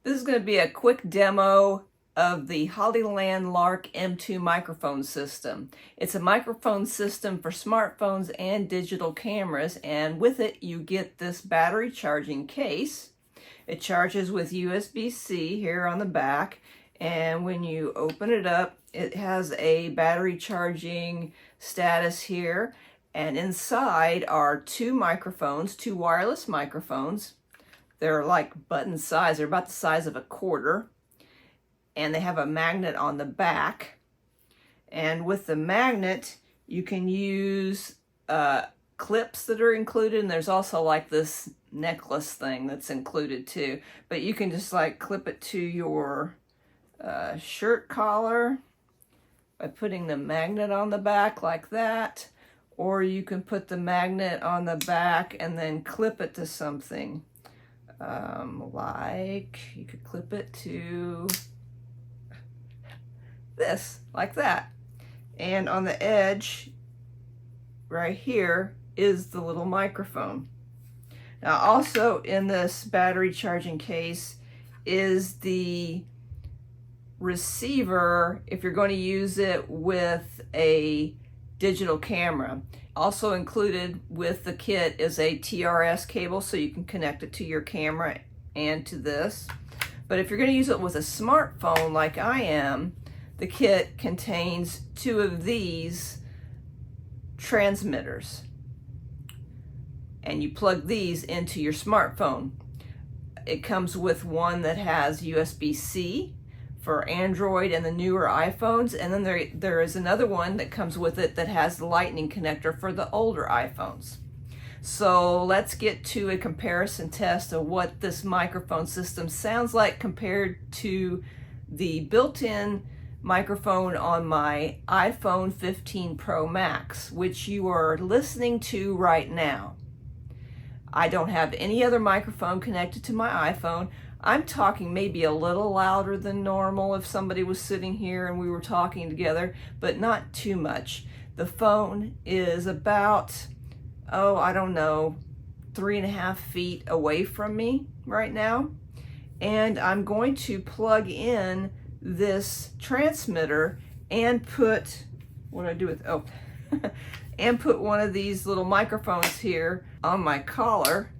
This is going to be a quick demo of the Hollyland LARK M2 microphone system. It's a microphone system for smartphones and digital cameras, and with it you get this battery charging case. It charges with USB-C here on the back, and when you open it up it has a battery charging status here, and inside are two microphones, two wireless microphones. They're like button size. They're about the size of a quarter. And they have a magnet on the back. And with the magnet, you can use clips that are included. And there's also like this necklace thing that's included too. But you can just like clip it to your shirt collar by putting the magnet on the back like that. Or you can put the magnet on the back and then clip it to something. Like you could clip it to this, like that. And on the edge right here is the little microphone. Now also in this battery charging case is the receiver if you're going to use it with a digital camera. Also included with the kit is a TRS cable, so you can connect it to your camera and to this. But if you're going to use it with a smartphone like I am, the kit contains two of these transmitters. And you plug these into your smartphone. It comes with one that has USB-C for Android and the newer iPhones, and then there is another one that comes with it that has the lightning connector for the older iPhones. So let's get to a comparison test of what this microphone system sounds like compared to the built-in microphone on my iPhone 15 Pro Max, which you are listening to right now. I don't have any other microphone connected to my iPhone. I'm talking maybe a little louder than normal if somebody was sitting here and we were talking together, but not too much. The phone is about, I don't know, 3.5 feet away from me right now. And I'm going to plug in this transmitter and put, what do I do with, and put one of these little microphones here on my collar.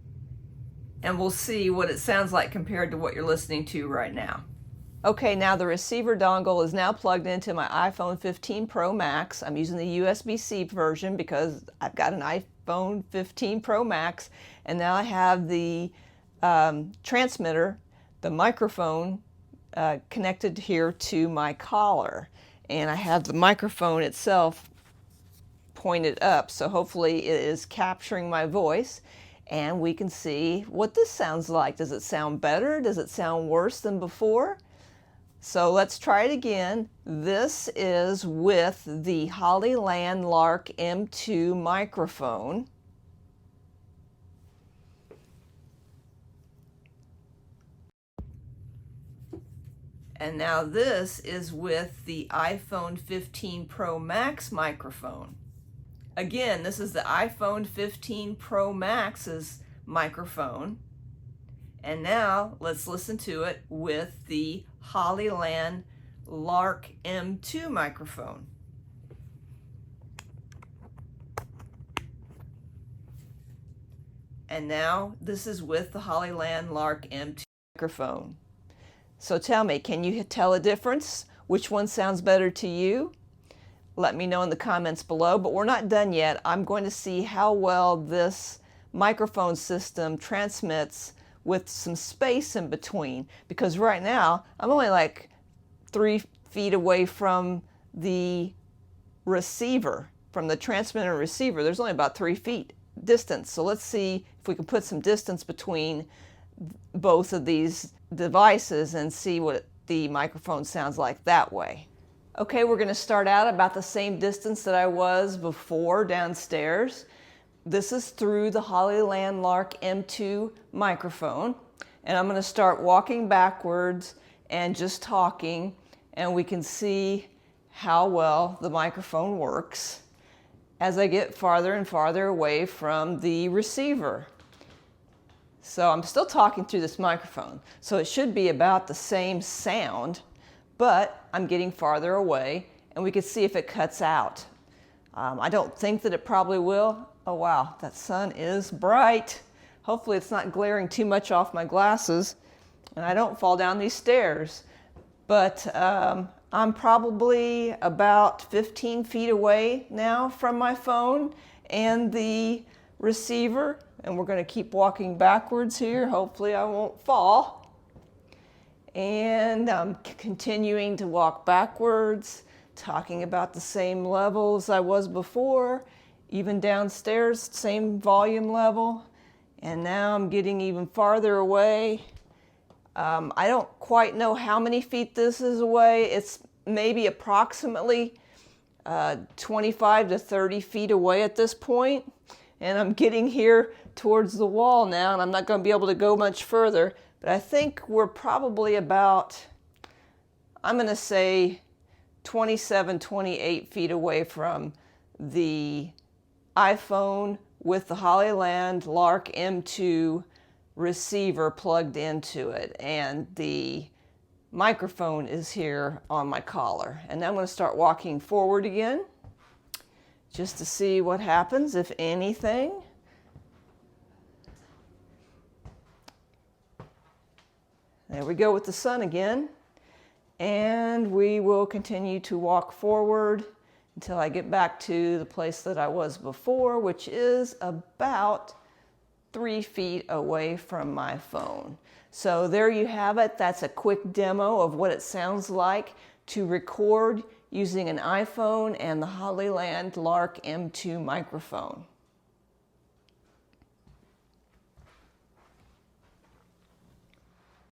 And we'll see what it sounds like compared to what you're listening to right now. Okay, now the receiver dongle is now plugged into my iPhone 15 Pro Max. I'm using the USB-C version because I've got an iPhone 15 Pro Max, and now I have the transmitter, the microphone, connected here to my collar. And I have the microphone itself pointed up, so hopefully it is capturing my voice. And we can see what this sounds like. Does it sound better? Does it sound worse than before? So let's try it again. This is with the Hollyland LARK M2 microphone. And now this is with the iPhone 15 Pro Max microphone. Again, this is the iPhone 15 Pro Max's microphone. And now let's listen to it with the Hollyland LARK M2 microphone. And now this is with the Hollyland LARK M2 microphone. So tell me, can you tell a difference? Which one sounds better to you? Let me know in the comments below, but we're not done yet. I'm going to see how well this microphone system transmits with some space in between, because right now I'm only like 3 feet away from the receiver, from the transmitter and receiver. There's only about 3 feet distance. So let's see if we can put some distance between both of these devices and see what the microphone sounds like that way. Okay, we're going to start out about the same distance that I was before downstairs. This is through the Hollyland LARK M2 microphone. And I'm going to start walking backwards and just talking, and we can see how well the microphone works as I get farther and farther away from the receiver. So I'm still talking through this microphone, so it should be about the same sound, but I'm getting farther away, and we can see if it cuts out. I don't think that it probably will. Oh wow, that sun is bright. Hopefully it's not glaring too much off my glasses, and I don't fall down these stairs. But I'm probably about 15 feet away now from my phone and the receiver, and we're going to keep walking backwards here. Hopefully I won't fall. And I'm continuing to walk backwards, talking about the same levels I was before, even downstairs, same volume level. And now I'm getting even farther away. I don't quite know how many feet this is away. It's maybe approximately 25 to 30 feet away at this point. And I'm getting here towards the wall now, and I'm not going to be able to go much further. But I think we're probably about, I'm going to say 27, 28 feet away from the iPhone with the Hollyland LARK M2 receiver plugged into it, and the microphone is here on my collar. And now I'm going to start walking forward again just to see what happens, if anything. There we go with the sun again, and we will continue to walk forward until I get back to the place that I was before, which is about 3 feet away from my phone. So there you have it. That's a quick demo of what it sounds like to record using an iPhone and the Hollyland LARK M2 microphone.